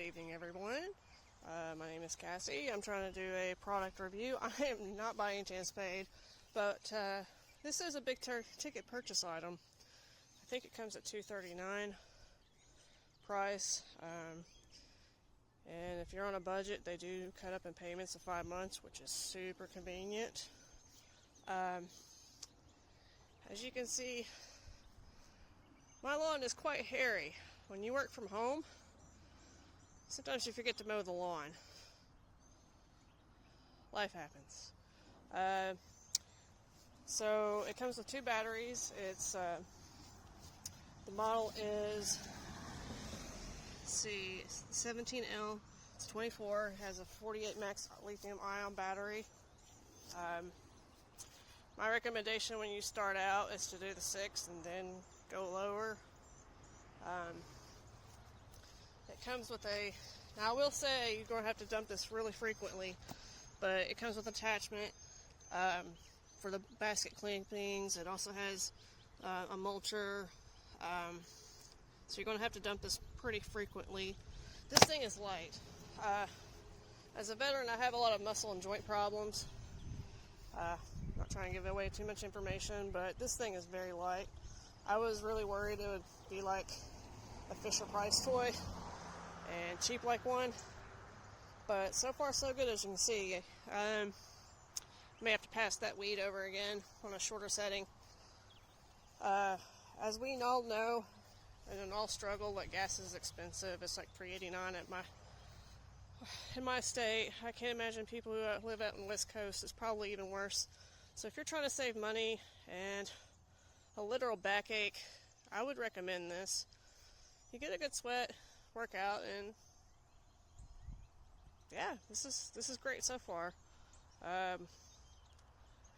evening, everyone. My name is Cassie. I'm trying to do a product review. I am not by any chance paid, but this is a big ticket purchase item. I think it comes at $239 price. And if you're on a budget, they do cut up in payments of 5 months, which is super convenient. As you can see, my lawn is quite hairy. When you work from home, sometimes you forget to mow the lawn. Life happens. So it comes with 2 batteries. It's the model is, let's see, 17L. It's 24. It has a 48 max lithium-ion battery. My recommendation when you start out is to do the 6 and then go lower. It comes with a, now I will say you're going to have to dump this really frequently, but it comes with an attachment for the basket clippings. It also has a mulcher, so you're going to have to dump this pretty frequently. This thing is light. As a veteran, I have a lot of muscle and joint problems. Not trying to give away too much information, but this thing is very light. I was really worried it would be like a Fisher-Price toy and cheap like one, but so far so good. As you can see, may have to pass that weed over again on a shorter setting. As we all know, and all struggle, like gas is expensive. It's like $3.89 in my state. I can't imagine people who live out in the West Coast. It's probably even worse. So if you're trying to save money and a literal backache, I would recommend this. You get a good sweat, work out, and yeah, this is great so far. I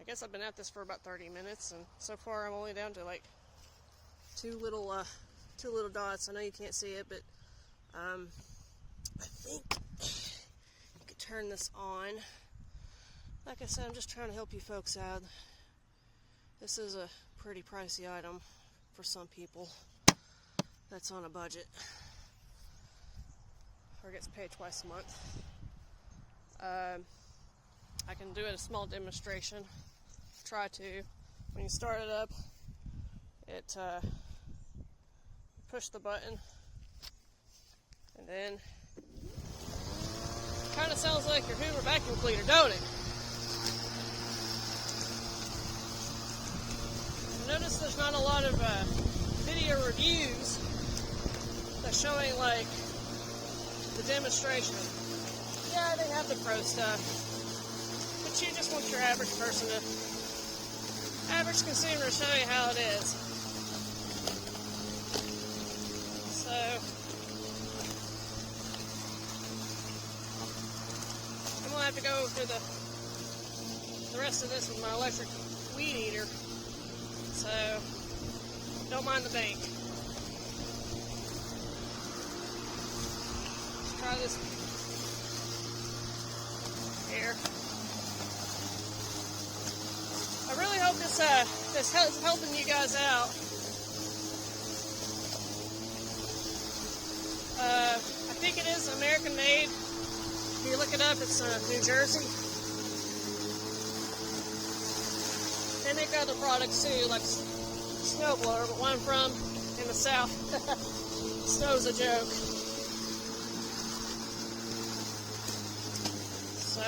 guess I've been at this for about 30 minutes, and so far I'm only down to like two little dots. I know you can't see it, but I think you could turn this on. Like I said, I'm just trying to help you folks out. This is a pretty pricey item for some people that's on a budget or gets paid twice a month. I can do a small demonstration. Try to. When you start it up, it push the button, and then it kind of sounds like your Hoover vacuum cleaner, don't it? Notice there's not a lot of video reviews that's showing like the demonstration. Yeah, they have the pro stuff, but you just want your average person average consumer to show you how it is. So I'm gonna have to go through the rest of this with my electric weed eater. So, don't mind the bank. Let's try this here. I really hope this is helping you guys out. I think it is American made. If you look it up, it's New Jersey. They make other products too, like snowblower, but one from in the south. Snow's a joke. So,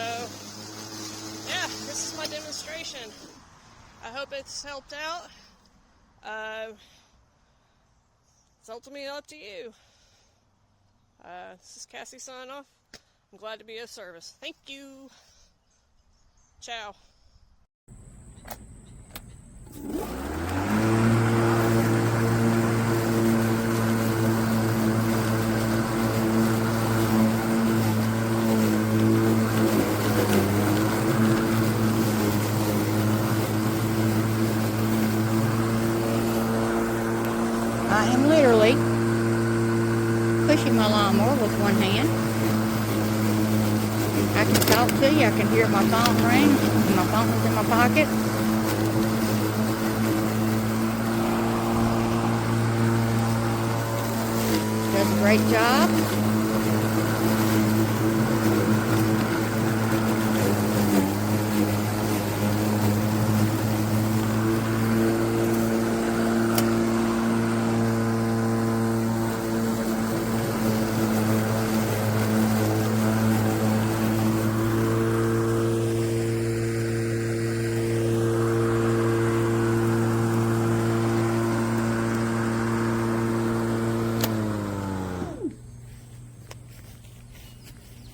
yeah, this is my demonstration. I hope it's helped out. It's ultimately up to you. This is Cassie signing off. I'm glad to be of service. Thank you. Ciao. I am literally pushing my lawnmower with one hand. I can talk to you. I can hear my phone ring. My phone is in my pocket. Does a great job.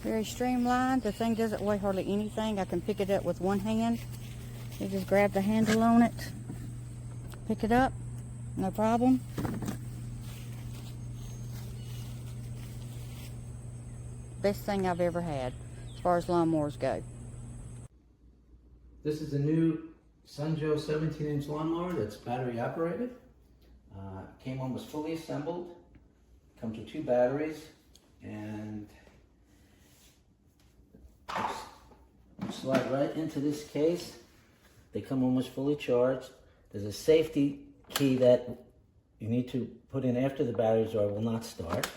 Very streamlined. The thing doesn't weigh hardly anything. I can pick it up with one hand. You just grab the handle on it, pick it up, no problem. Best thing I've ever had as far as lawnmowers go. This is a new Sunjoe 17-inch lawnmower that's battery operated. Came almost fully assembled. Comes with 2 batteries and slide right into this case. They come almost fully charged. There's a safety key that you need to put in after the batteries or it will not start.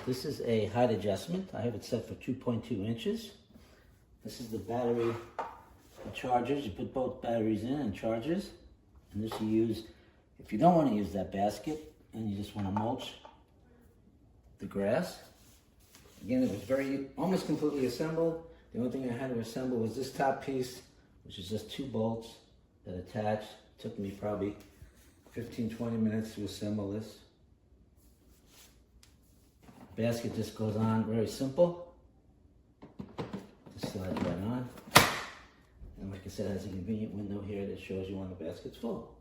This is a height adjustment. I have it set for 2.2 inches. This is the battery chargers. You put both batteries in and chargers. And this you use, if you don't want to use that basket and you just want to mulch the grass. Again, it was almost completely assembled. The only thing I had to assemble was this top piece, which is just 2 bolts that attach. It took me probably 15-20 minutes to assemble this. Basket just goes on, very simple. Just slides right on. And like I said, it has a convenient window here that shows you when the basket's full.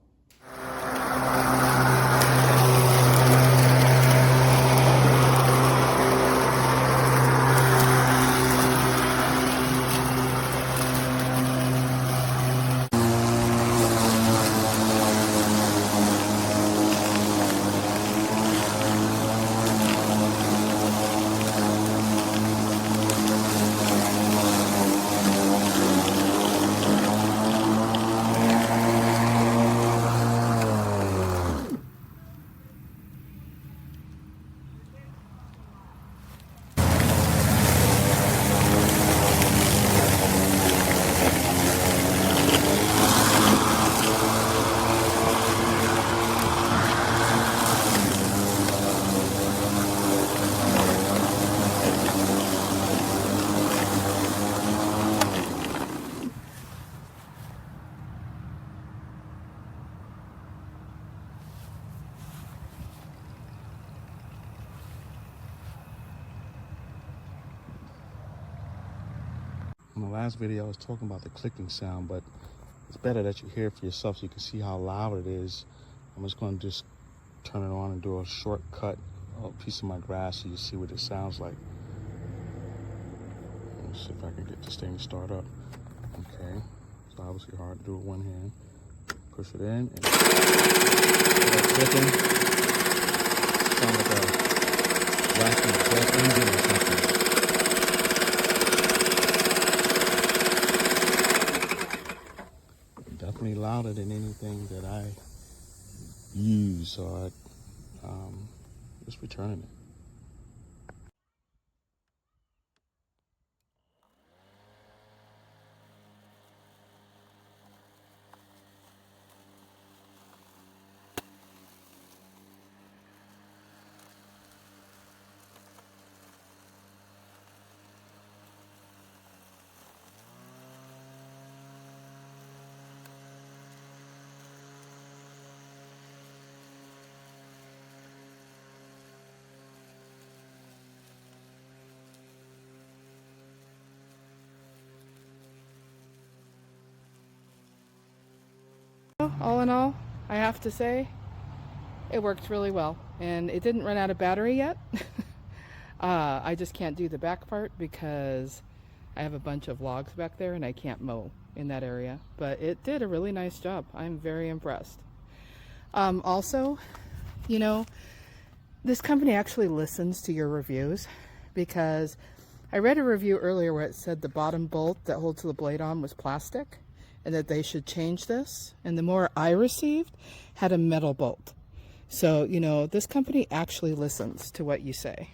In the last video, I was talking about the clicking sound, but it's better that you hear it for yourself so you can see how loud it is. I'm just going to just turn it on and do a shortcut piece of my grass so you see what it sounds like. Let's see if I can get this thing to start up. Okay, it's obviously hard to do with one hand. Push it in and clicking. Sounds like a gas engine or something. Definitely louder than anything that I use, so I'm just returning it. All in all, I have to say, it worked really well. And it didn't run out of battery yet. I just can't do the back part because I have a bunch of logs back there and I can't mow in that area. But it did a really nice job. I'm very impressed. Also, you know, this company actually listens to your reviews, because I read a review earlier where it said the bottom bolt that holds the blade on was plastic, and that they should change this. And the more I received had a metal bolt. So, you know, this company actually listens to what you say.